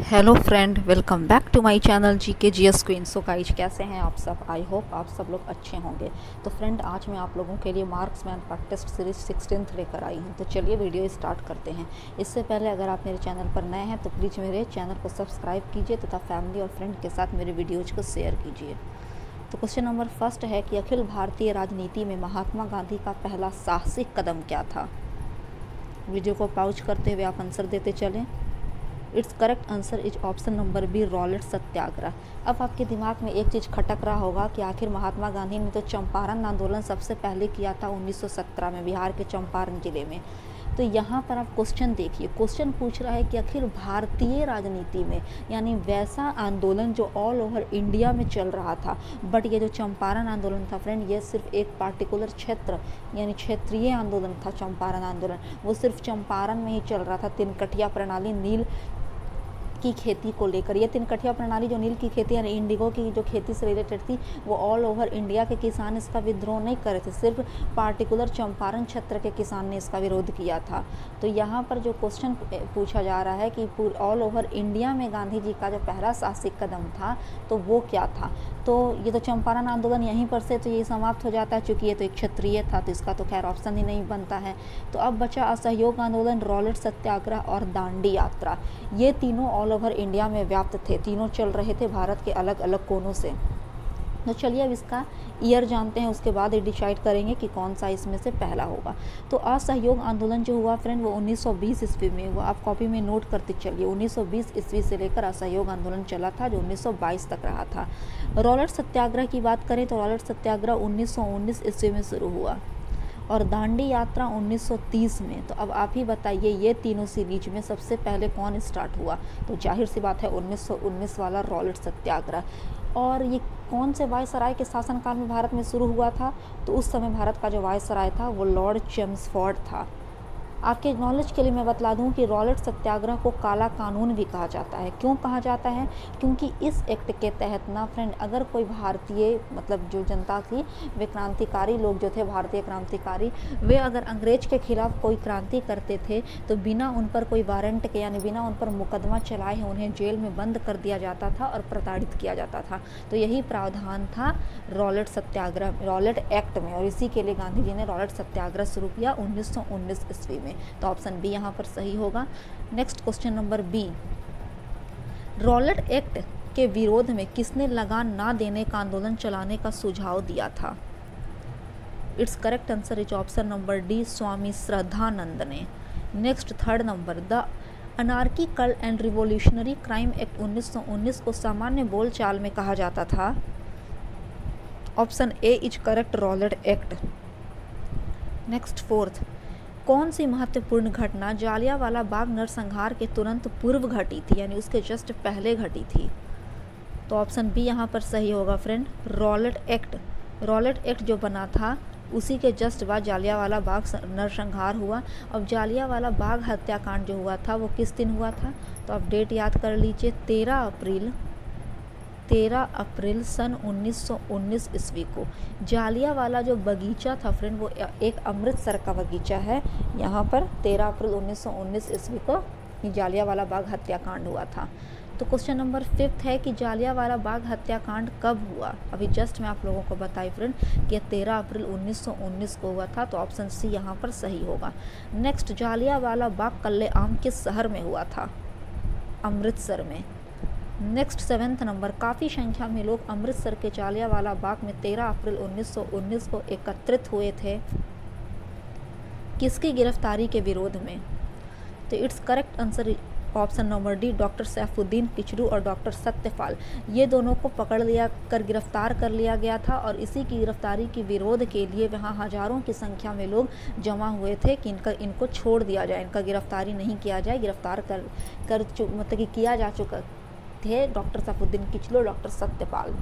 Hello friend, welcome back to my channel GK GS queen. So guys, कैसे हैं आप सब? आई होप आप सब लोग अच्छे होंगे। तो फ्रेंड, आज मैं आप लोगों के लिए marksman part test series 16th लेकर आई हूं। तो चलिए वीडियो स्टार्ट करते हैं। इससे पहले अगर आप मेरे चैनल पर नए हैं तो प्लीज़ मेरे चैनल को सब्सक्राइब कीजिए तथा फैमिली और फ्रेंड के साथ मेरे वीडियोज़ को शेयर कीजिए। तो क्वेश्चन नंबर फर्स्ट है कि अखिल भारतीय राजनीति में महात्मा गांधी का पहला साहसिक कदम क्या था? वीडियो को पॉज करते हुए आप आंसर देते चलें। It's correct answer is option number B, Rowlatt Satyagraha. अब आपके दिमाग में एक चीज़ खटक रहा होगा कि आखिर महात्मा गांधी ने तो चंपारण आंदोलन सबसे पहले किया था 1917 में बिहार के चंपारण जिले में। तो यहाँ पर आप क्वेश्चन देखिए, क्वेश्चन पूछ रहा है कि आखिर भारतीय राजनीति में, यानी वैसा आंदोलन जो ऑल ओवर इंडिया में चल रहा था। बट ये जो चंपारण आंदोलन था फ्रेंड, ये सिर्फ एक पार्टिकुलर क्षेत्र यानी क्षेत्रीय आंदोलन था। चंपारण आंदोलन वो सिर्फ चंपारण में ही चल रहा था। तिनकठिया प्रणाली, नील की खेती को लेकर। ये तिनकठिया प्रणाली जो नील की खेती यानी इंडिगो की जो खेती से रिलेटेड थी, वो ऑल ओवर इंडिया के किसान इसका विद्रोह नहीं कर रहे थे, सिर्फ पार्टिकुलर चंपारण क्षेत्र के किसान ने इसका विरोध किया था। तो यहाँ पर जो क्वेश्चन पूछा जा रहा है कि ऑल ओवर इंडिया में गांधी जी का जो पहला साहसिक कदम था तो वो क्या था? तो ये तो चंपारण आंदोलन यहीं पर से तो ये समाप्त हो जाता है, चूँकि ये तो एक क्षेत्रीय था, तो इसका तो खैर ऑप्शन ही नहीं बनता है। तो अब बचा असहयोग आंदोलन, रॉलेट सत्याग्रह और दांडी यात्रा। ये तीनों ऑल ओवर इंडिया में व्याप्त थे, तीनों चल रहे थे भारत के अलग अलग कोनों से। तो चलिए अब इसका ईयर जानते हैं, उसके बाद ये डिसाइड करेंगे कि कौन सा इसमें से पहला होगा। तो असहयोग आंदोलन जो हुआ फ्रेंड, वो 1920 ईस्वी में हुआ। आप कॉपी में नोट करते चलिए, 1920 ईस्वी से लेकर असहयोग आंदोलन चला था जो 1922 तक रहा था। रॉलेट सत्याग्रह की बात करें तो रॉलेट सत्याग्रह 1919 ईस्वी में शुरू हुआ और दांडी यात्रा 1930 में। तो अब आप ही बताइए, ये तीनों सीरीज में सबसे पहले कौन स्टार्ट हुआ? तो जाहिर सी बात है 1919 वाला रॉलेट सत्याग्रह। और ये कौन से वायसराय के शासनकाल में भारत में शुरू हुआ था? तो उस समय भारत का जो वायसराय था वो लॉर्ड चेम्सफोर्ड था। आपके नॉलेज के लिए मैं बतला दूं कि रॉलेट सत्याग्रह को काला कानून भी कहा जाता है। क्यों कहा जाता है? क्योंकि इस एक्ट के तहत ना फ्रेंड, अगर कोई भारतीय मतलब जो जनता थी, वे क्रांतिकारी लोग जो थे, भारतीय क्रांतिकारी, वे अगर अंग्रेज के खिलाफ कोई क्रांति करते थे तो बिना उन पर कोई वारंट के यानी बिना उन पर मुकदमा चलाए उन्हें जेल में बंद कर दिया जाता था और प्रताड़ित किया जाता था। तो यही प्रावधान था रॉलेट सत्याग्रह, रॉलेट एक्ट में, और इसी के लिए गांधी जी ने रॉलेट सत्याग्रह शुरू किया 1919 ईस्वी में। तो ऑप्शन बी यहाँ पर सही होगा। Next question number B, Rowlatt Act के विरोध में किसने लगान ना देने का आंदोलन चलाने का सुझाव दिया था? It's correct answer is option number D, Swami Shraddhanand ने। Next third number, the anarchical and revolutionary crime act 1919 को सामान्य बोलचाल में कहा जाता था। Option A is correct, Rowlatt act. Next fourth, कौन सी महत्वपूर्ण घटना जालियांवाला बाग नरसंहार के तुरंत पूर्व घटी थी, यानी उसके जस्ट पहले घटी थी? तो ऑप्शन बी यहाँ पर सही होगा friend, Rowlatt act. Rowlatt act जो बना था उसी के जस्ट बाद जालियांवाला बाग नरसंहार हुआ। अब जालियांवाला बाग हत्याकांड जो हुआ था वो किस दिन हुआ था? तो आप डेट याद कर लीजिए, 13 अप्रैल सन 1919 ईस्वी को। जालियांवाला जो बगीचा था फ्रेंड, वो एक अमृतसर का बगीचा है। यहाँ पर 13 अप्रैल 1919 ईस्वी को जालियांवाला बाग हत्याकांड हुआ था। तो क्वेश्चन नंबर 5 है कि जालियांवाला बाग हत्याकांड कब हुआ? अभी जस्ट मैं आप लोगों को बताई फ्रेंड कि 13 अप्रैल 1919 को हुआ था। तो ऑप्शन सी यहाँ पर सही होगा। नेक्स्ट, जालियांवाला बाग कत्लेआम किस शहर में हुआ था? अमृतसर में। नेक्स्ट 7th नंबर, काफ़ी संख्या में लोग अमृतसर के जालियांवाला बाग में 13 अप्रैल 1919 को एकत्रित हुए थे, किसकी गिरफ्तारी के विरोध में? तो it's correct answer option number D, doctor Saifuddin Kitchlew और डॉक्टर सत्यपाल। ये दोनों को पकड़ लिया कर गिरफ्तार कर लिया गया था और इसी की गिरफ्तारी के विरोध के लिए वहाँ हजारों की संख्या में लोग जमा हुए थे कि इनको छोड़ दिया जाए, इनका गिरफ्तारी नहीं किया जाए। गिरफ्तार मतलब कि किया जा चुका थे डॉक्टर सैफुद्दीन किचलू और डॉक्टर सत्यपाल।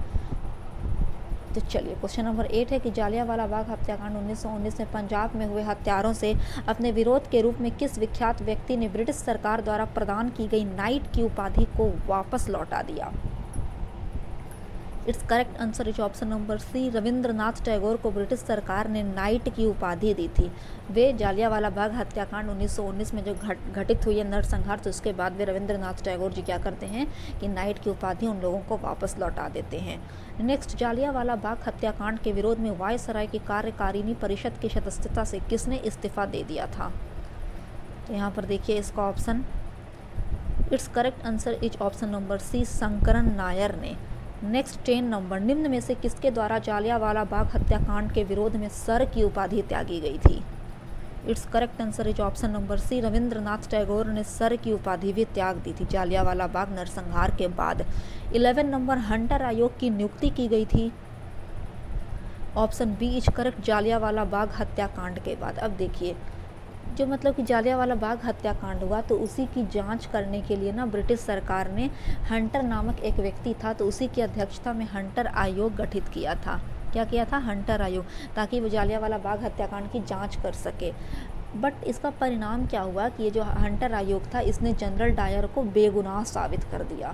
तो चलिए क्वेश्चन नंबर 8 है कि जालियांवाला बाग हत्याकांड 1919 में पंजाब में हुए हत्यारों से अपने विरोध के रूप में किस विख्यात व्यक्ति ने ब्रिटिश सरकार द्वारा प्रदान की गई नाइट की उपाधि को वापस लौटा दिया? It's correct answer is option number C. Rabindranath Tagore को ब्रिटिश सरकार ने नाइट की उपाधि दी थी। वे जालियांवाला बाग हत्याकांड 1919 में जो घटित हुई है नरसंहार, तो उसके बाद वे रविंद्रनाथ टैगोर जी क्या करते हैं कि नाइट की उपाधि उन लोगों को वापस लौटा देते हैं। नेक्स्ट, जालियांवाला बाग हत्याकांड के विरोध में वायसराय की कार्यकारिणी परिषद की सदस्यता से किसने इस्तीफा दे दिया था? तो यहाँ पर देखिए इसका option, it's correct answer is option number C, Sankaran Nair ने। नेक्स्ट 10 नंबर, निम्न में से किसके द्वारा जालियांवाला बाग हत्याकांड के विरोध में सर की उपाधि त्यागी गई थी? It's correct answer is option number C, Rabindranath Tagore ने सर की उपाधि भी त्याग दी थी जालियांवाला बाग नरसंहार के बाद। 11 नंबर, हंटर आयोग की नियुक्ति की गई थी। Option B is correct, Jallianwala Bagh हत्याकांड के बाद। अब देखिए, जो मतलब कि जालियांवाला बाग हत्याकांड हुआ तो उसी की जांच करने के लिए ना ब्रिटिश सरकार ने हंटर नामक एक व्यक्ति था, तो उसी की अध्यक्षता में हंटर आयोग गठित किया था। क्या किया था? हंटर आयोग, ताकि वो जालियांवाला बाग हत्याकांड की जांच कर सके। बट इसका परिणाम क्या हुआ कि ये जो हंटर आयोग था इसने जनरल डायर को बेगुनाह साबित कर दिया।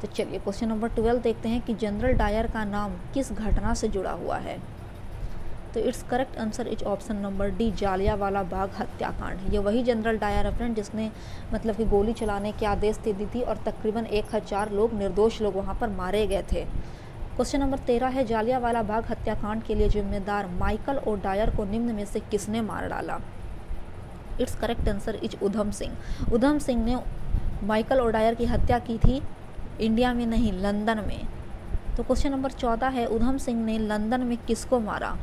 तो चलिए क्वेश्चन नंबर 12 देखते हैं कि जनरल डायर का नाम किस घटना से जुड़ा हुआ है? तो it's correct answer is option number D, Jallianwala Bagh हत्याकांड। ये वही जनरल डायर है फ्रेंड जिसने मतलब कि गोली चलाने के आदेश दे दी थी और तकरीबन 1000 लोग, निर्दोष लोग वहाँ पर मारे गए थे। क्वेश्चन नंबर 13 है, जालियांवाला बाग हत्याकांड के लिए जिम्मेदार माइकल ओडायर को निम्न में से किसने मार डाला? It's correct answer is Udham Singh. Udham Singh ने माइकल ओडायर की हत्या की थी इंडिया में नहीं, लंदन में। तो क्वेश्चन नंबर 14 है, उधम सिंह ने लंदन में किसको मारा?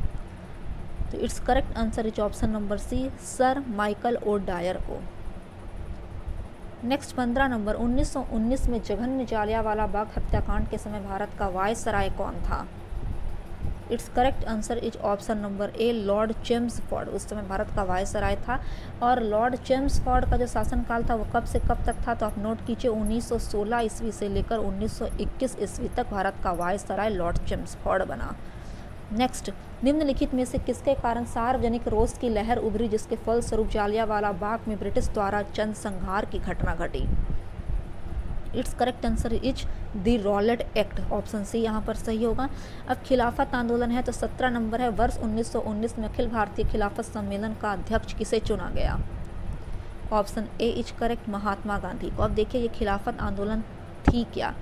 तो it's correct answer is option number C, sir Michael O'Dwyer को। नेक्स्ट 15 नंबर, 1919 में जघन्य जालियांवाला बाग हत्याकांड के समय भारत का वायसराय कौन था? It's correct answer is option number A, Lord Chelmsford. उस समय भारत का वायसराय था। और लॉर्ड चेम्सफोर्ड का जो शासनकाल था वो कब से कब तक था? तो आप नोट कीजिए, 1916 ईस्वी से लेकर 1921 ईस्वी तक भारत का वायसराय लॉर्ड चेम्सफोर्ड बना। नेक्स्ट, निम्नलिखित में से किसके कारण सार्वजनिक रोष की लहर उभरी जिसके फलस्वरूप जालियांवाला बाग में ब्रिटिश द्वारा जनसंहार की घटना घटी? It's correct answer is the Rowlatt Act. Option C यहाँ पर सही होगा। अब खिलाफत आंदोलन है तो 17 नंबर है, वर्ष 1919 में अखिल भारतीय खिलाफत सम्मेलन का अध्यक्ष किसे चुना गया? Option A is correct, Mahatma Gandhi को। अब देखिए ये खिलाफत आंदोलन थी क्या?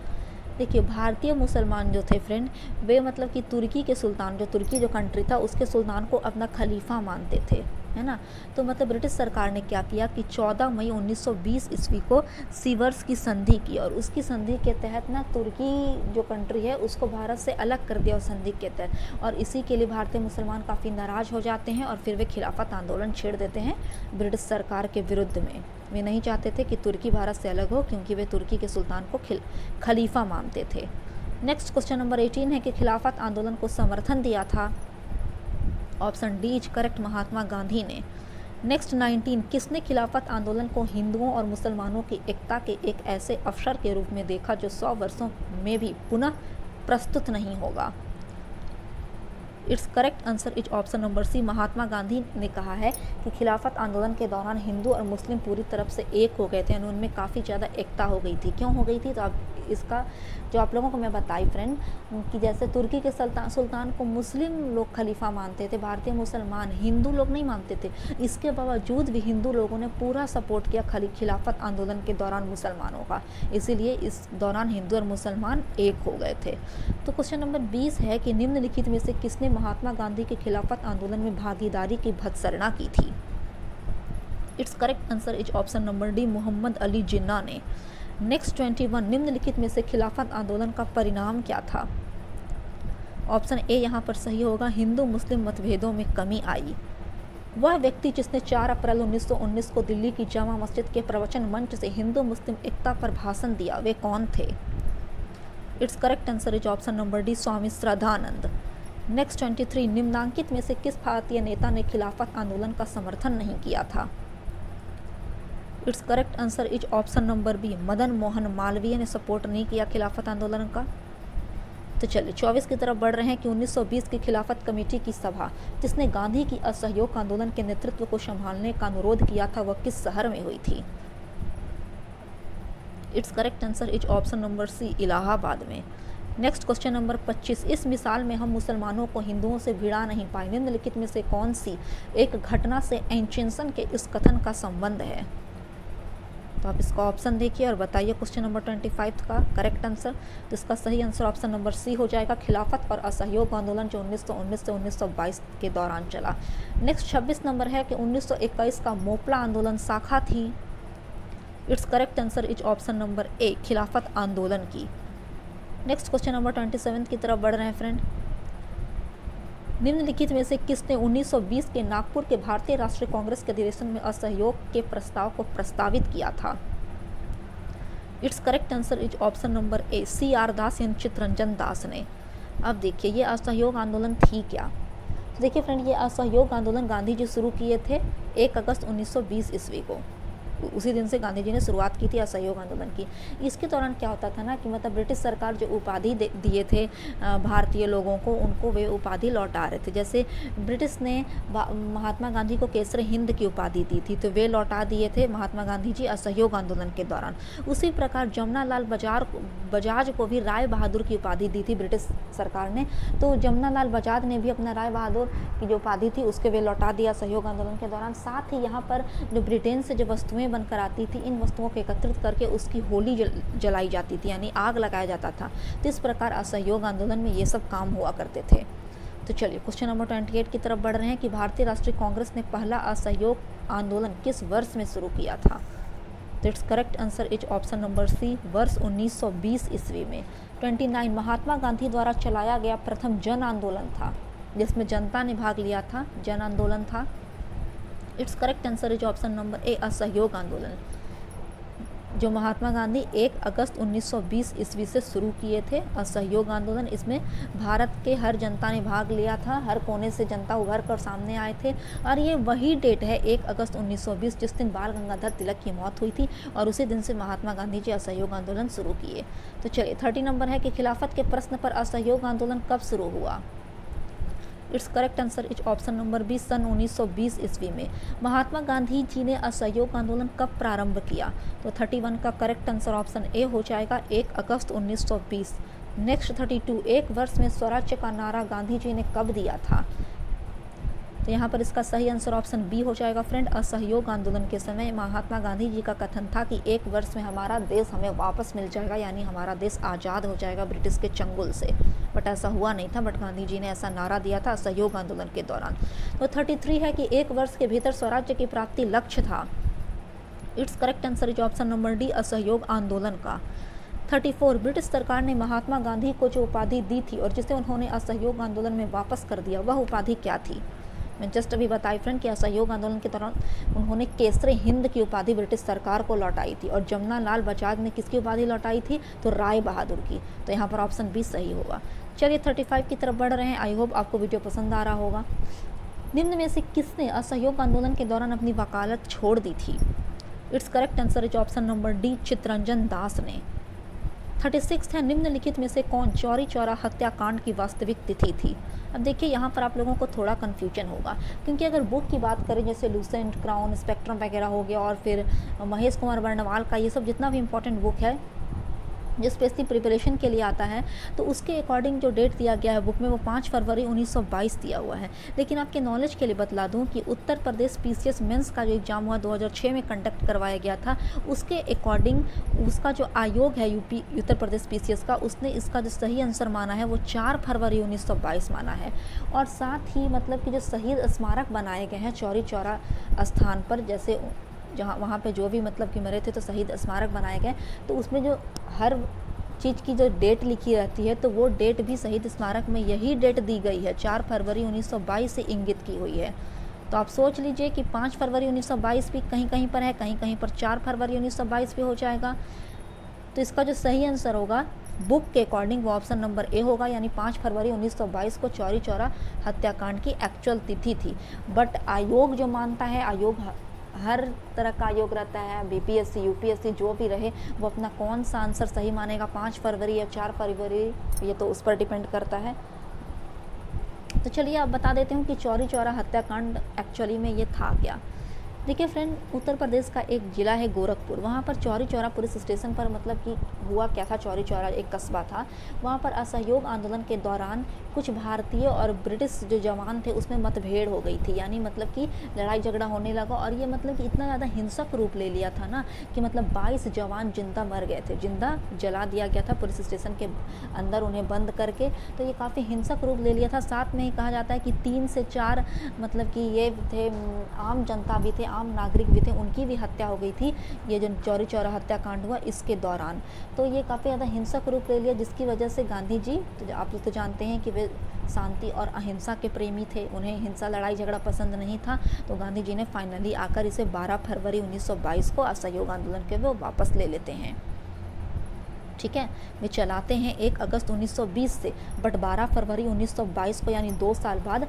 देखिए भारतीय मुसलमान जो थे फ्रेंड, वे मतलब कि तुर्की के सुल्तान, जो तुर्की जो कंट्री था उसके सुल्तान को अपना खलीफा मानते थे, है ना। तो मतलब ब्रिटिश सरकार ने क्या किया कि 14 मई 1920 ईस्वी को सीवर्स की संधि की और उसकी संधि के तहत ना तुर्की जो कंट्री है उसको भारत से अलग कर दिया उस संधि के तहत। और इसी के लिए भारतीय मुसलमान काफ़ी नाराज़ हो जाते हैं और फिर वे खिलाफत आंदोलन छेड़ देते हैं ब्रिटिश सरकार के विरुद्ध में। वे नहीं चाहते थे कि तुर्की भारत से अलग हो क्योंकि वे तुर्की के सुल्तान को खलीफा मानते थे। नेक्स्ट क्वेश्चन नंबर 18 है कि खिलाफत आंदोलन को समर्थन दिया था? ऑप्शन डी इज करेक्ट, महात्मा गांधी ने। नेक्स्ट 19, किसने खिलाफत आंदोलन को हिंदुओं और मुसलमानों की एकता के एक ऐसे अवसर के रूप में देखा जो 100 वर्षों में भी पुनः प्रस्तुत नहीं होगा? It's correct answer is option number C, Mahatma Gandhi ने कहा है कि खिलाफत आंदोलन के दौरान हिंदू और मुस्लिम पूरी तरफ से एक हो गए थे और उनमें काफ़ी ज़्यादा एकता हो गई थी। क्यों हो गई थी? तो अब इसका जो आप लोगों को मैं बताई फ्रेंड कि जैसे तुर्की के सुल्तान को मुस्लिम लोग खलीफा मानते थे, भारतीय मुसलमान हिंदू लोग नहीं मानते थे। इसके बावजूद भी हिंदू लोगों ने पूरा सपोर्ट किया खिलाफत आंदोलन के दौरान मुसलमानों का, इसीलिए इस दौरान हिंदू और मुसलमान एक हो गए थे। तो क्वेश्चन नंबर 20 है कि निम्नलिखित में से किसने महात्मा गांधी के खिलाफत आंदोलन में भागीदारी की भर्त्सना की थी? It's correct answer is option number D, Mohammad Ali Jinnah ने। नेक्स्ट 21, निम्नलिखित में से खिलाफत आंदोलन का परिणाम क्या था? ऑप्शन ए यहाँ पर सही होगा, हिंदू मुस्लिम मतभेदों में कमी आई। वह व्यक्ति जिसने 4 अप्रैल 1919 को दिल्ली की जामा मस्जिद के प्रवचन मंच से हिंदू मुस्लिम एकता पर भाषण दिया, वे कौन थे? It's correct answer is option number D, Swami Shraddhanand. Next 23, निम्नांकित में से किस भारतीय नेता ने खिलाफत आंदोलन का समर्थन नहीं किया था? It's correct answer is option number B, Madan Mohan Malviya ने सपोर्ट नहीं किया खिलाफत आंदोलन का। तो चलिए 24 की तरफ बढ़ रहे हैं कि 1920 की खिलाफत कमेटी की सभा जिसने गांधी की असहयोग आंदोलन के नेतृत्व को संभालने का अनुरोध किया था वह किस शहर में हुई थी? It's correct answer is option number C, Allahabad में। नेक्स्ट क्वेश्चन नंबर 25, इस मिसाल में हम मुसलमानों को हिंदुओं से भिड़ा नहीं पाए, निम्नलिखित में से कौन सी एक घटना से एंचिसन के इस कथन का संबंध है? तो आप इसका ऑप्शन देखिए और बताइए क्वेश्चन नंबर 25 का करेक्ट आंसर। तो इसका सही आंसर ऑप्शन नंबर सी हो जाएगा, खिलाफत और असहयोग आंदोलन जो 1919 से 1922 के दौरान चला। नेक्स्ट 26 नंबर है कि 1921 का मोपला आंदोलन शाखा थी। It's correct answer is option number ए, खिलाफत आंदोलन की। नेक्स्ट क्वेश्चन नंबर 27 की तरफ बढ़ रहे हैं फ्रेंड। निम्नलिखित में से किसने 1920 के नागपुर के भारतीय राष्ट्रीय कांग्रेस के अधिवेशन में असहयोग के प्रस्ताव को प्रस्तावित किया था? It's correct answer is option number A, CR दास यानी चित्तरंजन दास ने। अब देखिए ये असहयोग आंदोलन थी क्या? तो देखिए फ्रेंड, ये असहयोग आंदोलन गांधी जी शुरू किए थे 1 अगस्त 1920 ईस्वी को। उसी दिन से गांधी जी ने शुरुआत की थी असहयोग आंदोलन की। इसके दौरान क्या होता था ना कि मतलब ब्रिटिश सरकार जो उपाधि दिए थे भारतीय लोगों को, उनको वे उपाधि लौटा रहे थे। जैसे ब्रिटिश ने महात्मा गांधी को केसर हिंद की उपाधि दी थी, तो वे लौटा दिए थे महात्मा गांधी जी असहयोग आंदोलन के दौरान। उसी प्रकार जमुना लाल बजाज को भी राय बहादुर की उपाधि दी थी ब्रिटिश सरकार ने, तो जमुना लाल बजाज ने भी अपना राय बहादुर की जो उपाधि थी उसके वे लौटा दिया असहयोग आंदोलन के दौरान। साथ ही यहाँ पर जो ब्रिटेन से जो वस्तुएं बनकर आती थी, इन वस्तुओं को एकत्रित करके उसकी होली जलाई जाती थी, यानी आग लगाया जाता था। तो इस प्रकार असहयोग आंदोलन में ये सब काम हुआ करते थे। तो चलिए क्वेश्चन नंबर 28 की तरफ बढ़ रहे हैं कि भारतीय राष्ट्रीय कांग्रेस ने पहला असहयोग आंदोलन किस वर्ष में शुरू किया था? तो it's correct answer is option number C, वर्ष 1920 ईस्वी में। 29, महात्मा गांधी द्वारा चलाया गया प्रथम जन आंदोलन था जिसमें जनता ने भाग लिया था, जन आंदोलन था। It's correct answer is option number ए, असहयोग आंदोलन, जो महात्मा गांधी 1 अगस्त 1920 ईस्वी से शुरू किए थे असहयोग आंदोलन। इसमें भारत के हर जनता ने भाग लिया था, हर कोने से जनता उभर कर सामने आए थे। और ये वही डेट है 1 अगस्त 1920 जिस दिन बाल गंगाधर तिलक की मौत हुई थी, और उसी दिन से महात्मा गांधी जी असहयोग आंदोलन शुरू किए। तो चलिए 30 नंबर है कि खिलाफत के प्रश्न पर असहयोग आंदोलन कब शुरू हुआ? It's correct answer is option number B, सन 1920 ईस्वी में। महात्मा गांधी जी ने असहयोग आंदोलन कब प्रारंभ किया? तो 31 का करेक्ट आंसर ऑप्शन ए हो जाएगा, 1 अगस्त 1920। नेक्स्ट 32, एक वर्ष में स्वराज्य का नारा गांधी जी ने कब दिया था? तो यहाँ पर इसका सही आंसर ऑप्शन बी हो जाएगा फ्रेंड। असहयोग आंदोलन के समय महात्मा गांधी जी का कथन था कि 1 वर्ष में हमारा देश हमें वापस मिल जाएगा, यानी हमारा देश आज़ाद हो जाएगा ब्रिटिश के चंगुल से। बट ऐसा हुआ नहीं था, बट गांधी जी ने ऐसा नारा दिया था असहयोग आंदोलन के दौरान। तो 33 है कि 1 वर्ष के भीतर स्वराज्य की प्राप्ति लक्ष्य था। It's correct answer is option number D, असहयोग आंदोलन का। 34, ब्रिटिश सरकार ने महात्मा गांधी को जो उपाधि दी थी और जिसे उन्होंने असहयोग आंदोलन में वापस कर दिया, वह उपाधि क्या थी? मैं जस्ट अभी बताई फ्रेंड कि असहयोग आंदोलन के दौरान उन्होंने केसर हिंद की उपाधि ब्रिटिश सरकार को लौटाई थी, और जमुना लाल बजाज ने किसकी उपाधि लौटाई थी? तो राय बहादुर की। तो यहाँ पर ऑप्शन बी सही होगा। चलिए 35 की तरफ बढ़ रहे हैं। आई होप आपको वीडियो पसंद आ रहा होगा। निम्न में से किसने असहयोग आंदोलन के दौरान अपनी वकालत छोड़ दी थी? It's correct answer is option number D, Chittaranjan Das ने। 36 है, निम्नलिखित में से कौन चौरी चौरा हत्याकांड की वास्तविक तिथि थी? अब देखिए यहाँ पर आप लोगों को थोड़ा कन्फ्यूजन होगा, क्योंकि अगर बुक की बात करें जैसे लूसेंट, क्राउन, स्पेक्ट्रम वगैरह हो गया, और फिर महेश कुमार बर्णवाल का ये सब जितना भी इम्पोर्टेंट बुक है जिस पे इसकी प्रिपरेशन के लिए आता है, तो उसके अकॉर्डिंग जो डेट दिया गया है बुक में वो 5 फरवरी 1922 दिया हुआ है। लेकिन आपके नॉलेज के लिए बतला दूं कि उत्तर प्रदेश PCS मेंस का जो एग्ज़ाम हुआ 2006 में कंडक्ट करवाया गया था, उसके अकॉर्डिंग उसका जो आयोग है उत्तर प्रदेश PCS का, उसने इसका जो सही आंसर माना है वो 4 फरवरी 1922 माना है। और साथ ही मतलब कि जो शहीद स्मारक बनाए गए हैं चौरी चौरा स्थान पर, जैसे जहाँ वहाँ पे जो भी मतलब कि मरे थे तो शहीद स्मारक बनाए गए, तो उसमें जो हर चीज़ की जो डेट लिखी रहती है तो वो डेट भी शहीद स्मारक में यही डेट दी गई है, 4 फरवरी 1922 से इंगित की हुई है। तो आप सोच लीजिए कि 5 फरवरी 1922 भी कहीं कहीं पर है, कहीं कहीं पर 4 फरवरी 1922 भी हो जाएगा। तो इसका जो सही आंसर होगा बुक के अकॉर्डिंग वो ऑप्शन नंबर ए होगा, यानी 5 फरवरी 1922 को चौरी चौरा हत्याकांड की एक्चुअल तिथि थी। बट आयोग जो मानता है, आयोग हर तरह का आयोग रहता है, BPSC UPSC जो भी रहे, वो अपना कौन सा आंसर सही मानेगा, 5 फरवरी या 4 फरवरी, ये तो उस पर डिपेंड करता है। तो चलिए आप बता देते हूँ कि चौरी चौरा हत्याकांड एक्चुअली में ये था क्या। देखिए फ्रेंड, उत्तर प्रदेश का एक ज़िला है गोरखपुर, वहाँ पर चौरी चौरा पुलिस स्टेशन पर मतलब कि हुआ क्या था, चौरी चौरा एक कस्बा था, वहाँ पर असहयोग आंदोलन के दौरान कुछ भारतीय और ब्रिटिश जो जवान थे उसमें मतभेड़ हो गई थी, यानी मतलब कि लड़ाई झगड़ा होने लगा और ये मतलब कि इतना ज़्यादा हिंसक रूप ले लिया था ना कि मतलब 22 जवान जिंदा मर गए थे, जिंदा जला दिया गया था पुलिस स्टेशन के अंदर उन्हें बंद करके। तो ये काफ़ी हिंसक रूप ले लिया था। साथ में ही कहा जाता है कि 3 से 4 मतलब कि ये थे आम जनता भी थे, आम नागरिक भी थे, उनकी भी हत्या हो गई थी ये जो चौरी चौरा हत्याकांड हुआ इसके दौरान। तो ये काफ़ी ज़्यादा हिंसक रूप ले लिया, जिसकी वजह से गांधी जी, तो आप तो जानते हैं कि वे शांति और अहिंसा के प्रेमी थे, उन्हें हिंसा लड़ाई झगड़ा पसंद नहीं था। तो गांधी जी ने फाइनली आकर इसे 12 फरवरी 1922 को असहयोग आंदोलन के वो वापस ले लेते हैं। ठीक है, वे चलाते हैं 1 अगस्त 1920 से, बट 12 फरवरी 1922 को यानी 2 साल बाद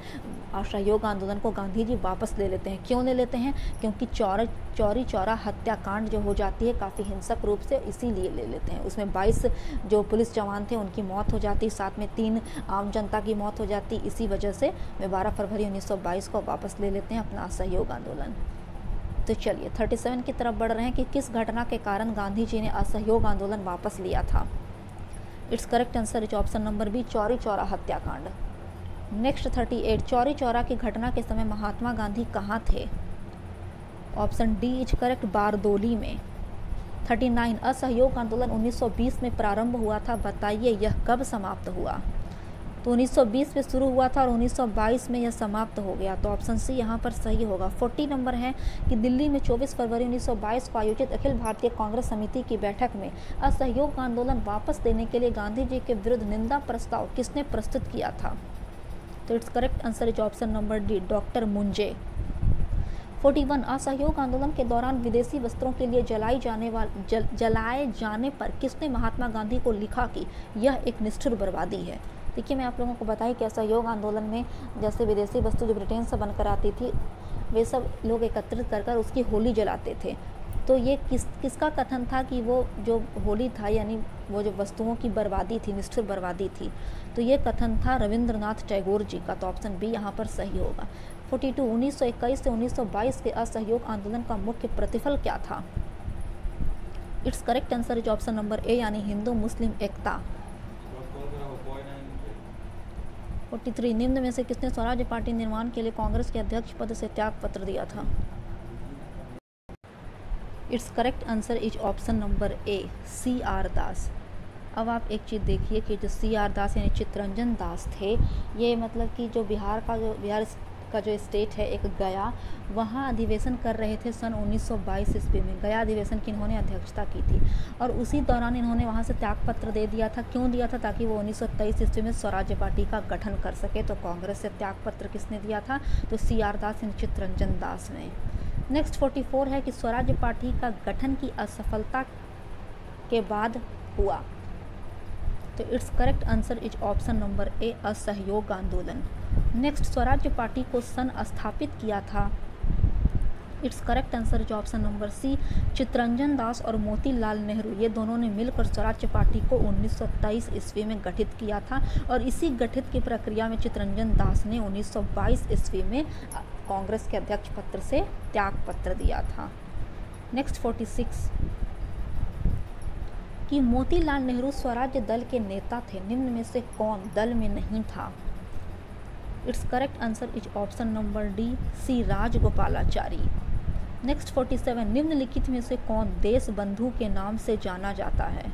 असहयोग आंदोलन को गांधी जी वापस ले लेते हैं। क्यों ले लेते हैं? क्योंकि चौरी चौरा हत्याकांड जो हो जाती है काफ़ी हिंसक रूप से, इसीलिए ले लेते हैं। उसमें 22 जो पुलिस जवान थे उनकी मौत हो जाती, साथ में 3 आम जनता की मौत हो जाती। इसी वजह से वे 12 फरवरी 1922 को वापस ले लेते हैं अपना असहयोग आंदोलन। तो चलिए 37 की तरफ बढ़ रहे हैं कि किस घटना के कारण गांधी जी ने असहयोग आंदोलन वापस लिया था। It's correct answer is option number B, Chauri Chaura हत्याकांड। नेक्स्ट 38, चौरी चौरा की घटना के समय महात्मा गांधी कहाँ थे? Option D is correct, Bardoli में। 39, असहयोग आंदोलन 1920 में प्रारंभ हुआ था, बताइए यह कब समाप्त हुआ? तो 1920 में शुरू हुआ था और 1922 में यह समाप्त हो गया। तो ऑप्शन सी यहाँ पर सही होगा। 40 नंबर है कि दिल्ली में 24 फरवरी 1922 को आयोजित अखिल भारतीय कांग्रेस समिति की बैठक में असहयोग आंदोलन वापस लेने के लिए गांधी जी के विरुद्ध निंदा प्रस्ताव किसने प्रस्तुत किया था? तो it's correct answer is option number D, doctor Moonje. 41, असहयोग आंदोलन के दौरान विदेशी वस्त्रों के लिए जलाए जाने पर किसने महात्मा गांधी को लिखा कि यह एक निष्ठुर बर्बादी है? देखिए, मैं आप लोगों को बताई कि असहयोग आंदोलन में जैसे विदेशी वस्तु जो ब्रिटेन से बनकर आती थी, वे सब लोग एकत्रित कर उसकी होली जलाते थे। तो ये किसका कथन था कि वो जो होली था यानी वो जो वस्तुओं की बर्बादी थी, निष्ठुर बर्बादी थी, तो ये कथन था रविंद्रनाथ टैगोर जी का। तो ऑप्शन बी यहाँ पर सही होगा। 42, 1921 से 1922 के असहयोग आंदोलन का मुख्य प्रतिफल क्या था? It's correct answer is option number ए, यानी हिंदू मुस्लिम एकता। 43, निम्न में से किसने स्वराज्य पार्टी निर्माण के लिए कांग्रेस के अध्यक्ष पद से त्याग पत्र दिया था? It's correct answer is option number A, CR दास। अब आप एक चीज़ देखिए कि जो CR दास यानी चित्तरंजन दास थे, ये मतलब कि जो बिहार का जो स्टेट है एक गया, वहाँ अधिवेशन कर रहे थे सन 1922 ईस्वी में। गया अधिवेशन की इन्होंने अध्यक्षता की थी और उसी दौरान इन्होंने वहाँ से त्यागपत्र दे दिया था। क्यों दिया था? ताकि वो 1923 ईस्वी में स्वराज्य पार्टी का गठन कर सके। तो कांग्रेस से त्यागपत्र किसने दिया था? तो CR दास यानी चित्तरंजन दास ने। नेक्स्ट 44 है कि स्वराज्य पार्टी का गठन की असफलता के बाद हुआ। So it's correct answer is option number ए, असहयोग आंदोलन। नेक्स्ट, स्वराज्य पार्टी को सन स्थापित किया था। It's correct answer is option number C, Chittaranjan Das और मोतीलाल नेहरू, ये दोनों ने मिलकर स्वराज्य पार्टी को 1923 ईस्वी में गठित किया था और इसी गठित की प्रक्रिया में चित्तरंजन दास ने 1922 ईस्वी में कांग्रेस के अध्यक्ष पत्र से त्याग पत्र दिया था। नेक्स्ट 46 कि मोतीलाल नेहरू स्वराज्य दल के नेता थे, निम्न में से कौन दल में नहीं था? It's correct answer is option number D, C Rajagopalachari. Next 47, निम्नलिखित में से कौन देश बंधु के नाम से जाना जाता है?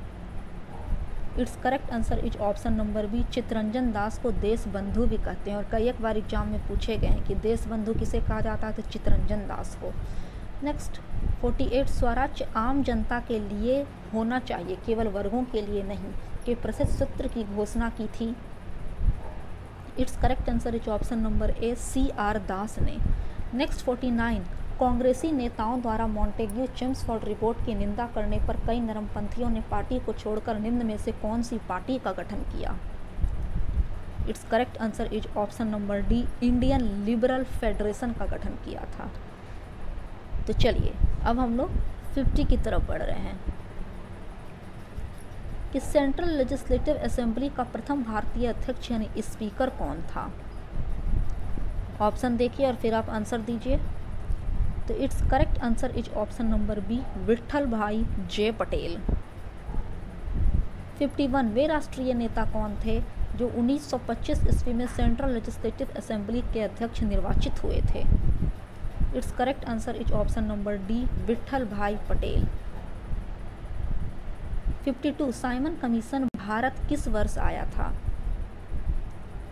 It's correct answer is option number B, Chittaranjan Das को देश बंधु भी कहते हैं और कई एक बार एग्जाम में पूछे गए हैं कि देश बंधु किसे कहा जाता है, तो चित्तरंजन दास को। नेक्स्ट 48, स्वराज्य आम जनता के लिए होना चाहिए, केवल वर्गों के लिए नहीं, के प्रसिद्ध सूत्र की घोषणा की थी। It's correct answer is option number A, CR दास ने। नेक्स्ट 49, कांग्रेसी नेताओं द्वारा मॉन्टेग्यू चेम्सफोर्ड रिपोर्ट की निंदा करने पर कई नरमपंथियों ने पार्टी को छोड़कर निम्न में से कौन सी पार्टी का गठन किया? It's correct answer is option number D, Indian liberal federation का गठन किया था। तो चलिए अब हम लोग 50 की तरफ बढ़ रहे हैं कि सेंट्रल लेजिस्लेटिव असेंबली का प्रथम भारतीय अध्यक्ष यानी स्पीकर कौन था? ऑप्शन देखिए और फिर आप आंसर दीजिए। So it's correct answer is option number B, Vithalbhai J Patel. 51 वे राष्ट्रीय नेता कौन थे जो 1925 ईस्वी में सेंट्रल लेजिस्लेटिव असेंबली के अध्यक्ष निर्वाचित हुए थे? It's correct answer is option number D, Vitthal भाई पटेल। 52 साइमन कमीशन भारत किस वर्ष आया था?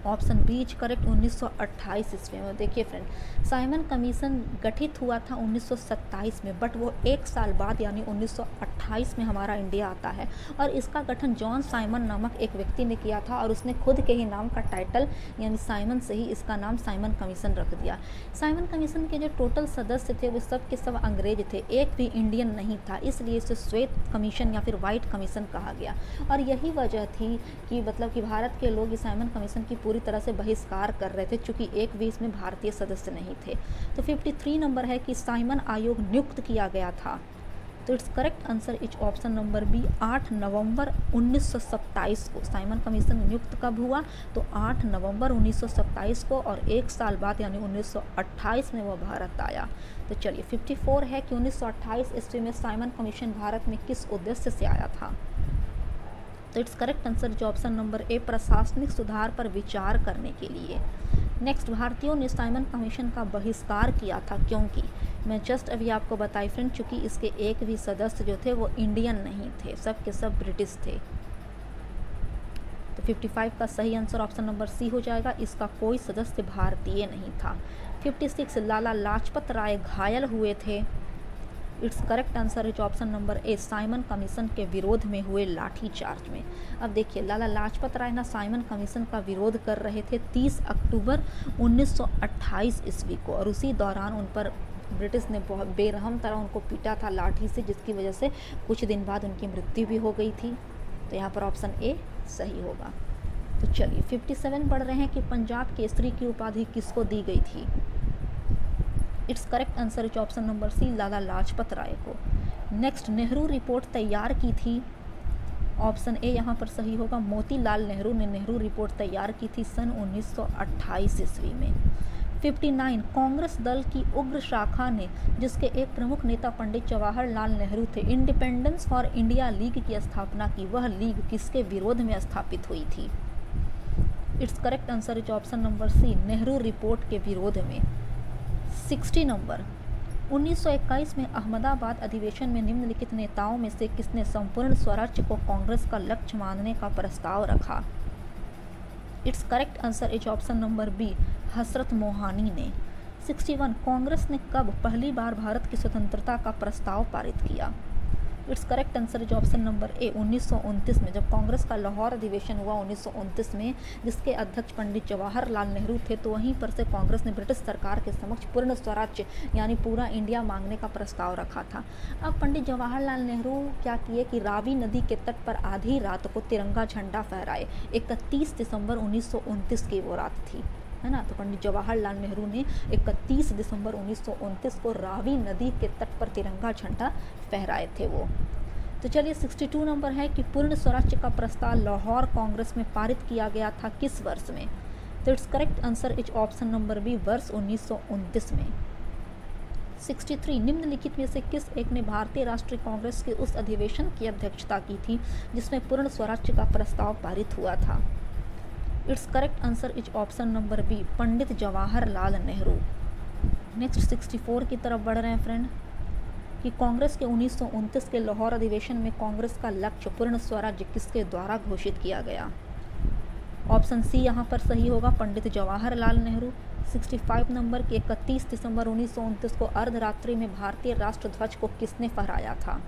ऑप्शन बी इज करेक्ट 1928 ईस्वी में। देखिए फ्रेंड, साइमन कमीशन गठित हुआ था 1927 में, बट वो एक साल बाद यानी 1928 में हमारा इंडिया आता है। और इसका गठन जॉन साइमन नामक एक व्यक्ति ने किया था और उसने खुद के ही नाम का टाइटल यानी साइमन से ही इसका नाम साइमन कमीशन रख दिया। साइमन कमीशन के जो टोटल सदस्य थे वो सब के सब अंग्रेज थे, एक भी इंडियन नहीं था, इसलिए इसे श्वेत कमीशन या फिर वाइट कमीशन कहा गया। और यही वजह थी कि मतलब कि भारत के लोग इस साइमन कमीशन की पूरी तरह से बहिष्कार कर रहे थे, चूंकि एक भी इसमें भारतीय सदस्य नहीं थे। तो 53 नंबर है कि साइमन आयोग नियुक्त किया गया था। तो it's correct answer is option number B, 8 नवंबर 1927 को साइमन कमीशन नियुक्त कब हुआ? तो 8 नवंबर 1927 को, और एक साल बाद यानी 1928 में वह भारत आया। तो चलिए 54 है कि 1928 ईस्वी में साइमन कमीशन भारत में किस उद्देश्य से आया था? तो it's correct answer is option number ए, प्रशासनिक सुधार पर विचार करने के लिए। नेक्स्ट, भारतीयों ने साइमन कमीशन का बहिष्कार किया था क्योंकि मैं जस्ट अभी आपको बताई फ्रेंड, चूँकि इसके एक भी सदस्य जो थे वो इंडियन नहीं थे, सब के सब ब्रिटिश थे। तो 55 का सही आंसर ऑप्शन नंबर सी हो जाएगा, इसका कोई सदस्य भारतीय नहीं था। 56 लाला लाजपत राय घायल हुए थे। It's correct answer is option number A, Simon commission के विरोध में हुए लाठीचार्ज में। अब देखिए, लाला लाजपत राय ना साइमन कमीशन का विरोध कर रहे थे 30 अक्टूबर 1928 ईस्वी को, और उसी दौरान उन पर ब्रिटिश ने बहुत बेरहम तरह उनको पीटा था लाठी से, जिसकी वजह से कुछ दिन बाद उनकी मृत्यु भी हो गई थी। तो यहाँ पर ऑप्शन ए सही होगा। तो चलिए 57 पढ़ रहे हैं कि पंजाब केसरी की उपाधि किसको दी गई थी? It's correct answer is option number C, Lala Lajpat Rai को। नेक्स्ट, नेहरू रिपोर्ट तैयार की थी, ऑप्शन ए यहाँ पर सही होगा, मोतीलाल नेहरू ने नेहरू रिपोर्ट तैयार की थी सन 1928 ईस्वी में। 59 कांग्रेस दल की उग्र शाखा ने, जिसके एक प्रमुख नेता पंडित जवाहरलाल नेहरू थे, इंडिपेंडेंस फॉर इंडिया लीग की स्थापना की। वह लीग किसके विरोध में स्थापित हुई थी? It's correct answer is option number C, Nehru report के विरोध में। 60 नंबर, 1921 में अहमदाबाद अधिवेशन में निम्नलिखित नेताओं में से किसने संपूर्ण स्वराज्य को कांग्रेस का लक्ष्य मानने का प्रस्ताव रखा? It's correct answer is option number B, Hasrat Mohani ने। 61 कांग्रेस ने कब पहली बार भारत की स्वतंत्रता का प्रस्ताव पारित किया? It's correct answer is option number ए, 1929 में, जब कांग्रेस का लाहौर अधिवेशन हुआ 1929 में, जिसके अध्यक्ष पंडित जवाहरलाल नेहरू थे। तो वहीं पर से कांग्रेस ने ब्रिटिश सरकार के समक्ष पूर्ण स्वराज्य यानी पूरा इंडिया मांगने का प्रस्ताव रखा था। अब पंडित जवाहरलाल नेहरू क्या किए कि रावी नदी के तट पर आधी रात को तिरंगा झंडा फहराए। 31 दिसंबर 1929 की वो रात थी, है ना। तो पंडित जवाहरलाल नेहरू ने 31 दिसंबर 1929 को रावी नदी के तट पर तिरंगा झंडा फहराए थे वो। तो चलिए 62 नंबर है कि पूर्ण स्वराज्य का प्रस्ताव लाहौर कांग्रेस में पारित किया गया था किस वर्ष में? तो it's correct answer is option number B, वर्ष 1929 में। 63 निम्नलिखित में से किस एक ने भारतीय राष्ट्रीय कांग्रेस के उस अधिवेशन की अध्यक्षता की थी जिसमें पूर्ण स्वराज्य का प्रस्ताव पारित हुआ था? It's correct answer is option number B, Pandit Jawaharlal Nehru. Next 64 की तरफ बढ़ रहे हैं फ्रेंड कि कांग्रेस के 1929 के लाहौर अधिवेशन में कांग्रेस का लक्ष्य पूर्ण स्वराज्य किसके द्वारा घोषित किया गया? ऑप्शन सी यहाँ पर सही होगा, पंडित जवाहरलाल नेहरू। 65 नंबर के 31 दिसंबर 1929 को अर्धरात्रि में भारतीय राष्ट्र ध्वज को किसने फहराया था?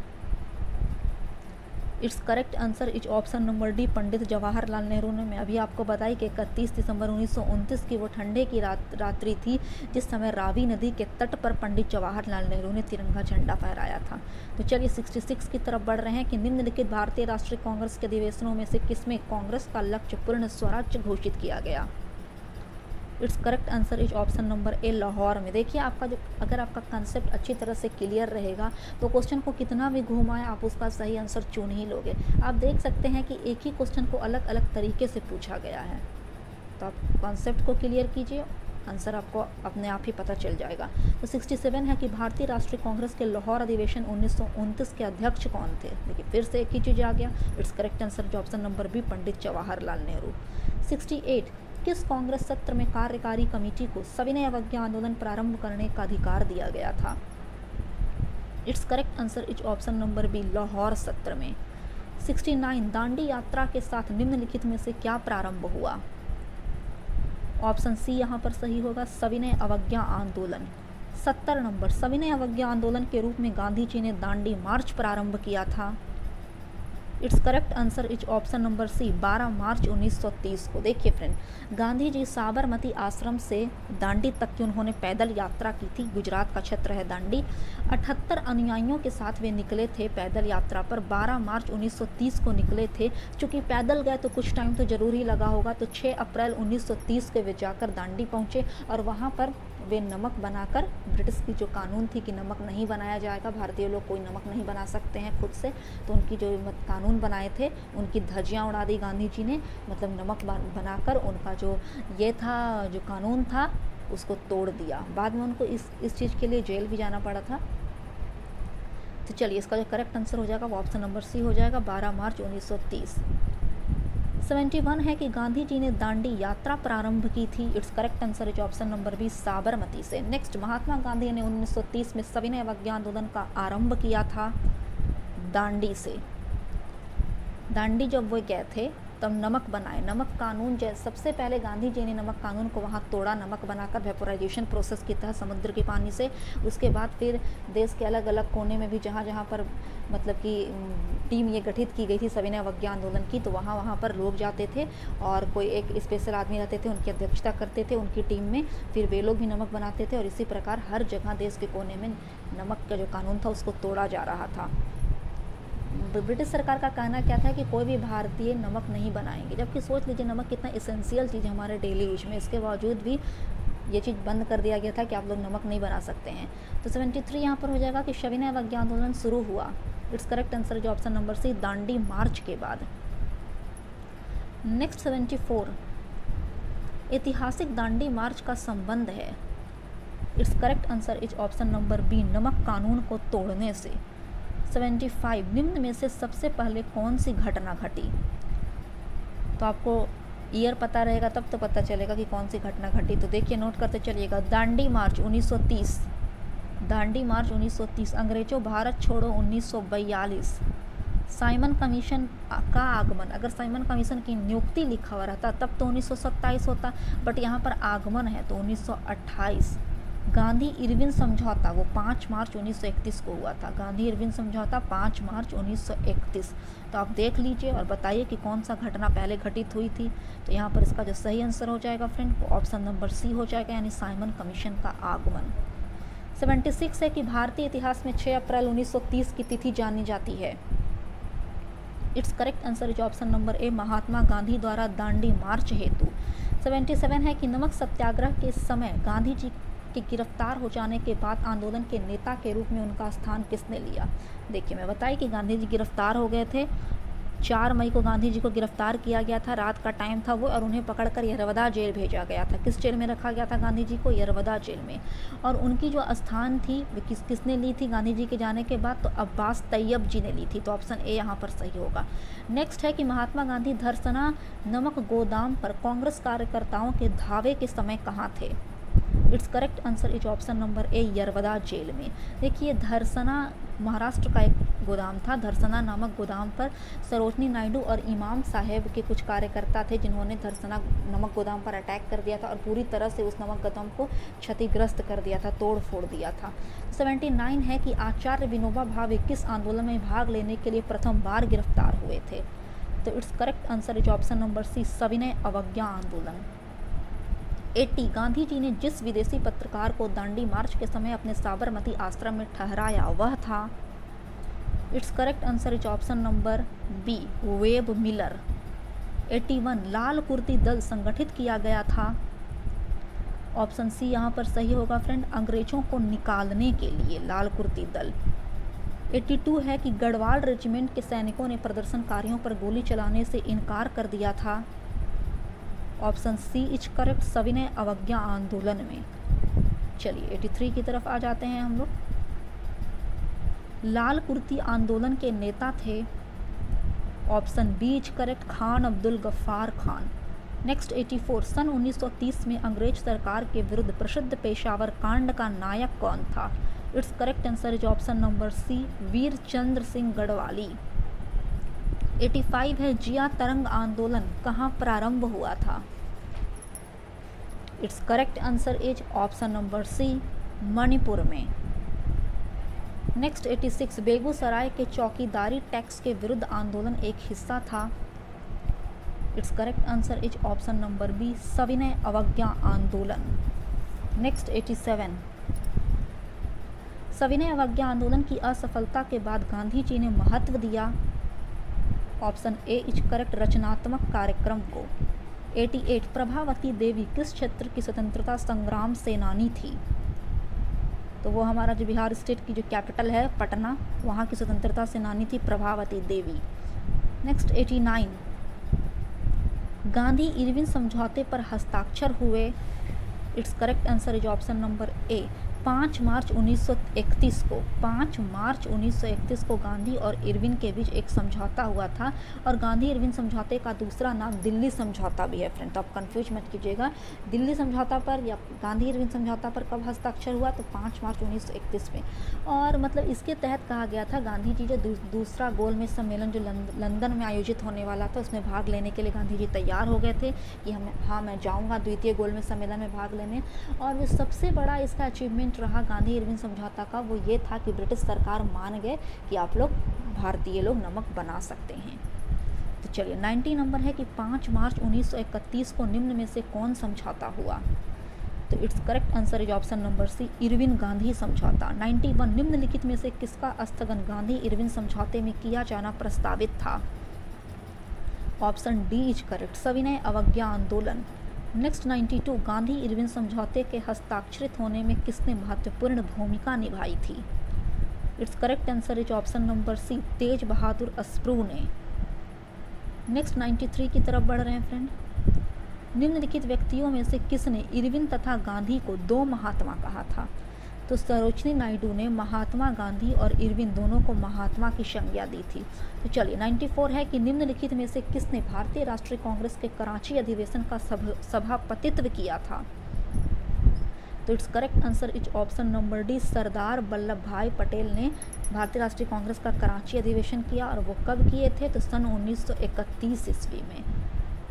It's correct answer is option number D, Pandit Jawaharlal Nehru ने। मैं अभी आपको बताई कि 31 दिसंबर 1929 की वो ठंडे की रात्रि थी जिस समय रावी नदी के तट पर पंडित जवाहरलाल नेहरू ने तिरंगा झंडा फहराया था। तो चलिए 66 की तरफ बढ़ रहे हैं कि निम्नलिखित भारतीय राष्ट्रीय कांग्रेस के अधिवेशनों में से किसमें कांग्रेस का लक्ष्य पूर्ण स्वराज्य घोषित किया गया? It's correct answer is option number ए, लाहौर में। देखिए आपका जो अगर आपका कंसेप्ट अच्छी तरह से क्लियर रहेगा तो क्वेश्चन को कितना भी घुमाएं आप उसका सही आंसर चुन ही लोगे। आप देख सकते हैं कि एक ही क्वेश्चन को अलग अलग तरीके से पूछा गया है। तो आप कॉन्सेप्ट को क्लियर कीजिए आंसर आपको अपने आप ही पता चल जाएगा। तो 67 है कि भारतीय राष्ट्रीय कांग्रेस के लाहौर अधिवेशन 1929 के अध्यक्ष कौन थे। देखिए फिर से एक ही चीज़ आ गया। इट्स करेक्ट आंसर जो option number B, Pandit Jawaharlal Nehru. 68 किस कांग्रेस सत्र में कार्यकारी कमेटी को सविनय अवज्ञा आंदोलन प्रारंभ करने का अधिकार दिया गया था। It's correct answer is option number B, Lahore सत्र में। 69 दांडी यात्रा के साथ निम्नलिखित में से क्या प्रारंभ हुआ। ऑप्शन सी यहाँ पर सही होगा, सविनय अवज्ञा आंदोलन। 70 नंबर सविनय अवज्ञा आंदोलन के रूप में गांधी जी ने दांडी मार्च प्रारंभ किया था। It's correct answer is option number C, 12 मार्च 1930 को। देखिए फ्रेंड, गांधी जी साबरमती आश्रम से दांडी तक की उन्होंने पैदल यात्रा की थी। गुजरात का क्षेत्र है दांडी। 78 अनुयायियों के साथ वे निकले थे पैदल यात्रा पर। 12 मार्च 1930 को निकले थे। चूँकि पैदल गए तो कुछ टाइम तो ज़रूर ही लगा होगा, तो 6 अप्रैल 1930 के वे जाकर दांडी पहुँचे और वहाँ पर वे नमक बनाकर, ब्रिटिश की जो कानून थी कि नमक नहीं बनाया जाएगा, भारतीय लोग कोई नमक नहीं बना सकते हैं खुद से, तो उनकी जो कानून बनाए थे उनकी धज्जियाँ उड़ा दी गांधी जी ने। मतलब नमक बनाकर उनका जो ये था, जो कानून था, उसको तोड़ दिया। बाद में उनको इस चीज़ के लिए जेल भी जाना पड़ा था। तो चलिए इसका जो करेक्ट आंसर हो जाएगा वो ऑप्शन नंबर सी हो जाएगा, 12 मार्च 1930। 71 है कि गांधी जी ने दांडी यात्रा प्रारंभ की थी। It's correct answer is option number B, Sabarmati से। नेक्स्ट, महात्मा गांधी ने 1930 में सविनय अवज्ञा आंदोलन का आरंभ किया था दांडी से। दांडी जब वो गए थे तब नमक बनाए, नमक कानून सबसे पहले गांधी जी ने नमक कानून को वहाँ तोड़ा, नमक बनाकर वेपोराइजेशन प्रोसेस की तहत समुद्र के पानी से। उसके बाद फिर देश के अलग अलग कोने में भी जहाँ जहाँ पर मतलब कि टीम ये गठित की गई थी सविनय अवज्ञा आंदोलन की, तो वहाँ पर लोग जाते थे और कोई एक स्पेशल आदमी रहते थे, उनकी अध्यक्षता करते थे उनकी टीम में। फिर वे लोग भी नमक बनाते थे और इसी प्रकार हर जगह देश के कोने में नमक का जो कानून था उसको तोड़ा जा रहा था। ब्रिटिश सरकार का कहना क्या था कि कोई भी भारतीय नमक नहीं बनाएंगे, जबकि सोच लीजिए नमक कितना एसेंशियल चीज़ है हमारे डेली यूज में। इसके बावजूद भी ये चीज़ बंद कर दिया गया था कि आप लोग नमक नहीं बना सकते हैं। तो 73 यहाँ पर हो जाएगा कि सविनय अवज्ञा आंदोलन शुरू हुआ। इट्स करेक्ट आंसर जो ऑप्शन नंबर सी, दांडी मार्च के बाद। नेक्स्ट 74 ऐतिहासिक दांडी मार्च का संबंध है। It's correct answer is option number B, नमक कानून को तोड़ने से। 75 निम्न में से सबसे पहले कौन सी घटना घटी। तो आपको ईयर पता रहेगा तब तो पता चलेगा कि कौन सी घटना घटी। तो देखिए नोट करते चलिएगा, दांडी मार्च 1930, दांडी मार्च 1930, अंग्रेजों भारत छोड़ो 1942, साइमन कमीशन का आगमन। अगर साइमन कमीशन की नियुक्ति लिखा हुआ रहता तब तो 1927 होता, बट यहाँ पर आगमन है तो 1928। गांधी इरविन समझौता वो 5 मार्च 1931 को हुआ था। गांधी इरविन समझौता 5 मार्च 1931। तो आप देख लीजिए और बताइए कि कौन सा घटना पहले घटित हुई थी। तो यहाँ पर इसका जो सही आंसर हो जाएगा फ्रेंड वो ऑप्शन नंबर सी हो जाएगा, यानी साइमन कमीशन का आगमन। 76 है कि भारतीय इतिहास में 6 अप्रैल 1930 की तिथि जानी जाती है। It's correct answer is option number A, Mahatma Gandhi द्वारा दांडी मार्च हेतु। 77 है कि नमक सत्याग्रह के समय गांधी जी कि गिरफ्तार हो जाने के बाद आंदोलन के नेता के रूप में उनका स्थान किसने लिया। देखिए मैं बताई कि गांधी जी गिरफ्तार हो गए थे। 4 मई को गांधी जी को गिरफ्तार किया गया था, रात का टाइम था वो, और उन्हें पकड़कर यरवदा जेल भेजा गया था। किस जेल में रखा गया था गांधी जी को? यरवदा जेल में। और उनकी जो स्थान थी वो किसने ली थी गांधी जी के जाने के बाद? तो अब्बास तैयब जी ने ली थी। तो ऑप्शन ए यहाँ पर सही होगा। नेक्स्ट है कि महात्मा गांधी धरसना नमक गोदाम पर कांग्रेस कार्यकर्ताओं के धावे के समय कहाँ थे। It's correct answer is option number A, Yerwada jail में। देखिए धरसना महाराष्ट्र का एक गोदाम था। धरसना नामक गोदाम पर सरोजनी नायडू और इमाम साहेब के कुछ कार्यकर्ता थे जिन्होंने धरसना नमक गोदाम पर अटैक कर दिया था और पूरी तरह से उस नमक गोदाम को क्षतिग्रस्त कर दिया था, तोड़ फोड़ दिया था। 79 है कि आचार्य विनोबा भावे किस आंदोलन में भाग लेने के लिए प्रथम बार गिरफ्तार हुए थे। So it's correct answer is option number C, सविनय अवज्ञा आंदोलन। 80 गांधी जी ने जिस विदेशी पत्रकार को दांडी मार्च के समय अपने साबरमती आश्रम में ठहराया वह था। It's correct answer is option number B, Webb Miller. 81 लाल कुर्ती दल संगठित किया गया था। ऑप्शन सी यहाँ पर सही होगा फ्रेंड, अंग्रेजों को निकालने के लिए लाल कुर्ती दल। 82 है कि गढ़वाल रेजिमेंट के सैनिकों ने प्रदर्शनकारियों पर गोली चलाने से इनकार कर दिया था। ऑप्शन सी इज करेक्ट, सविनय अवज्ञा आंदोलन में। चलिए 83 की तरफ आ जाते हैं हम लोग। लाल कुर्ती आंदोलन के नेता थे, option B is correct, Khan Abdul Ghaffar Khan. Next 84, सन 1930 में अंग्रेज सरकार के विरुद्ध प्रसिद्ध पेशावर कांड का नायक कौन था? It's correct answer is option number C, Veer Chandra Singh Garhwali. 85 है, जिया तरंग आंदोलन कहाँ प्रारंभ हुआ था? It's correct answer is option number C, Manipur में। नेक्स्ट 86, बेगूसराय के चौकीदारी टैक्स के विरुद्ध आंदोलन एक हिस्सा था। It's correct answer is option number B, सविनय अवज्ञा आंदोलन। नेक्स्ट 87, सविनय अवज्ञा आंदोलन की असफलता के बाद गांधी जी ने महत्व दिया, ऑप्शन ए इज करेक्ट, रचनात्मक कार्यक्रम को। 88, प्रभावती देवी किस क्षेत्र की स्वतंत्रता संग्राम सेनानी थी? तो वो हमारा जो बिहार स्टेट की जो कैपिटल है पटना, वहाँ की स्वतंत्रता सेनानी थी प्रभावती देवी। नेक्स्ट 89, गांधी इरविन समझौते पर हस्ताक्षर हुए। It's correct answer is option number ए, 5 मार्च 1931 को 5 मार्च 1931 को गांधी और इरविन के बीच एक समझौता हुआ था, और गांधी इरविन समझौते का दूसरा नाम दिल्ली समझौता भी है फ्रेंड, तो आप कंफ्यूज मत कीजिएगा। दिल्ली समझौता पर या गांधी इरविन समझौता पर कब हस्ताक्षर हुआ? तो 5 मार्च 1931 में। और मतलब इसके तहत कहा गया था गांधी जी जो दूसरा गोलमेज सम्मेलन जो लंदन में आयोजित होने वाला था उसमें भाग लेने के लिए गांधी जी तैयार हो गए थे कि मैं जाऊँगा द्वितीय गोलमेज सम्मेलन में भाग लेने। और वो सबसे बड़ा इसका अचीवमेंट रहा गांधी इरविन समझौता का, वो ये था कि ब्रिटिश सरकार मान गए कि आप लोग भारतीय लोग नमक बना सकते हैं। तो चलिए 90 नंबर है कि 5 मार्च 1931 को निम्न में से कौन समझौता हुआ? So it's correct answer is option number C, Irwin Gandhi समझौता। 91, निम्नलिखित में से किसका स्थगन गांधी इरविन समझौते में किया जाना प्रस्तावित था? ऑप्शन डी इज करेक्ट, सविनय अवज्ञा आंदोलन। नेक्स्ट 92, गांधी इरविन समझौते के हस्ताक्षरित होने में किसने महत्वपूर्ण भूमिका निभाई थी? It's correct answer is option number C, Tej Bahadur Sapru ने। नेक्स्ट 93 की तरफ बढ़ रहे हैं फ्रेंड। निम्नलिखित व्यक्तियों में से किसने इरविन तथा गांधी को दो महात्मा कहा था? तो सरोजिनी नायडू ने महात्मा गांधी और इरविन दोनों को महात्मा की संज्ञा दी थी। तो चलिए 94 है कि निम्नलिखित में से किसने भारतीय राष्ट्रीय कांग्रेस के कराची अधिवेशन का सभापतित्व किया था? तो it's correct answer is option number D, Sardar Vallabh Bhai Patel ने भारतीय राष्ट्रीय कांग्रेस का कराची अधिवेशन किया, और वो कब किए थे? तो सन 1931 ईस्वी में।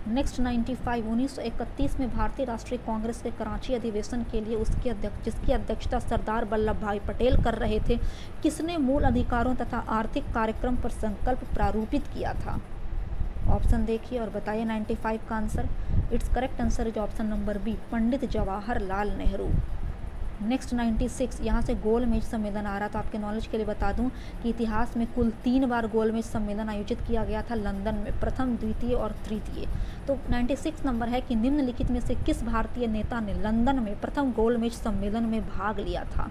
नेक्स्ट 95, 1931 में भारतीय राष्ट्रीय कांग्रेस के कराची अधिवेशन के लिए जिसकी अध्यक्षता सरदार वल्लभ भाई पटेल कर रहे थे, किसने मूल अधिकारों तथा आर्थिक कार्यक्रम पर संकल्प प्रारूपित किया था? ऑप्शन देखिए और बताइए 95 का answer. It's correct answer is option number B, Pandit Jawaharlal Nehru. Next 96, यहाँ से गोलमेज सम्मेलन आ रहा था। आपके नॉलेज के लिए बता दूं कि इतिहास में कुल 3 बार गोलमेज सम्मेलन आयोजित किया गया था लंदन में, प्रथम, द्वितीय और तृतीय। तो 96 नंबर है कि निम्नलिखित में से किस भारतीय नेता ने लंदन में प्रथम गोलमेज सम्मेलन में भाग लिया था?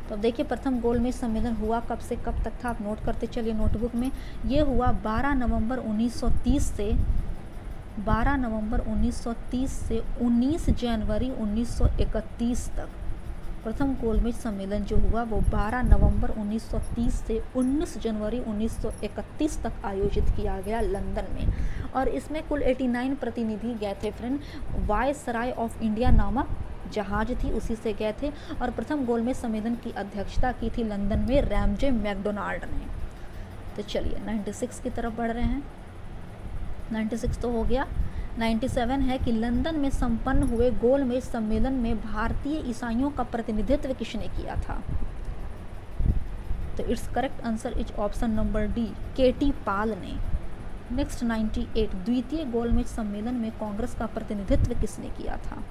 तो अब देखिए प्रथम गोलमेज सम्मेलन हुआ कब से कब तक था, आप नोट करते चलिए नोटबुक में। ये हुआ 12 नवंबर 1930 से 19 जनवरी 1931 तक। प्रथम गोलमेज सम्मेलन जो हुआ वो 12 नवंबर 1930 से 19 जनवरी 1931 तक आयोजित किया गया लंदन में, और इसमें कुल 89 प्रतिनिधि गए थे फ्रेंड। वायसराय ऑफ इंडिया नामक जहाज थी, उसी से गए थे, और प्रथम गोलमेज सम्मेलन की अध्यक्षता की थी लंदन में रैमजे मैकडोनाल्ड ने। तो चलिए 96 की तरफ बढ़ रहे हैं। 96 तो हो गया। 97 है कि लंदन में संपन्न हुए गोलमेज सम्मेलन में भारतीय ईसाइयों का प्रतिनिधित्व किसने किया था? तो it's correct answer is option number D, K T Paul ने। नेक्स्ट 98, द्वितीय गोलमेज सम्मेलन में कांग्रेस का प्रतिनिधित्व किसने किया था?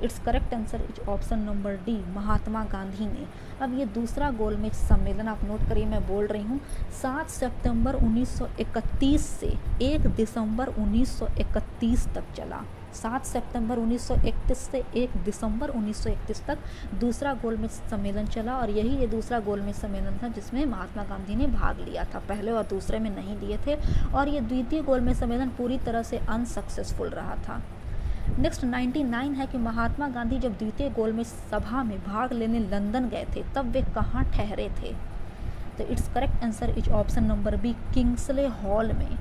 It's correct answer is option number D, Mahatma Gandhi ने। अब ये दूसरा गोलमेज सम्मेलन आप नोट करिए, मैं बोल रही हूँ 7 सितंबर 1931 से 1 दिसंबर 1931 तक चला। 7 सितंबर 1931 से 1 दिसंबर 1931 तक दूसरा गोलमेज सम्मेलन चला और यही ये दूसरा गोलमेज सम्मेलन था जिसमें महात्मा गांधी ने भाग लिया था। पहले और दूसरे में नहीं लिए थे और ये द्वितीय गोलमेज सम्मेलन पूरी तरह से अनसक्सेसफुल रहा था। नेक्स्ट 99 है कि महात्मा गांधी जब द्वितीय गोलमेज सभा में भाग लेने लंदन गए थे तब वे कहाँ ठहरे थे? So it's correct answer is option number B, Kingsley Hall में।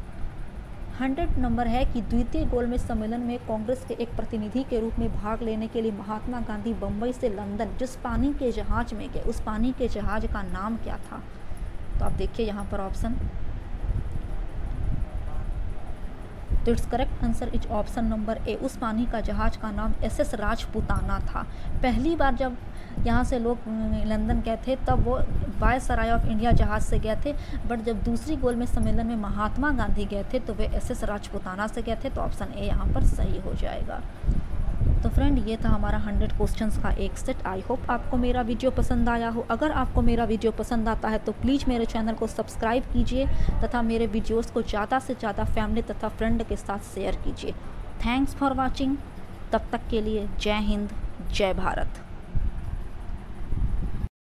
100 नंबर है कि द्वितीय गोलमेज सम्मेलन में कांग्रेस के एक प्रतिनिधि के रूप में भाग लेने के लिए महात्मा गांधी बम्बई से लंदन जिस पानी के जहाज में गए उस पानी के जहाज का नाम क्या था? तो आप देखिए यहाँ पर ऑप्शन, तो it's correct answer is option number ए, उस पानी का जहाज का नाम SS राजपुताना था। पहली बार जब यहाँ से लोग लंदन गए थे तब वो वायसराय ऑफ इंडिया जहाज़ से गए थे, बट जब दूसरी गोलमेज सम्मेलन में महात्मा गांधी गए थे तो वे SS राजपुताना से गए थे। तो ऑप्शन ए यहाँ पर सही हो जाएगा। तो फ्रेंड ये था हमारा 100 क्वेश्चंस का एक सेट। आई होप आपको मेरा वीडियो पसंद आया हो। अगर आपको मेरा वीडियो पसंद आता है तो प्लीज़ मेरे चैनल को सब्सक्राइब कीजिए तथा मेरे वीडियोस को ज़्यादा से ज़्यादा फैमिली तथा फ्रेंड के साथ शेयर कीजिए। Thanks for watching. तब तक के लिए जय हिंद, जय भारत।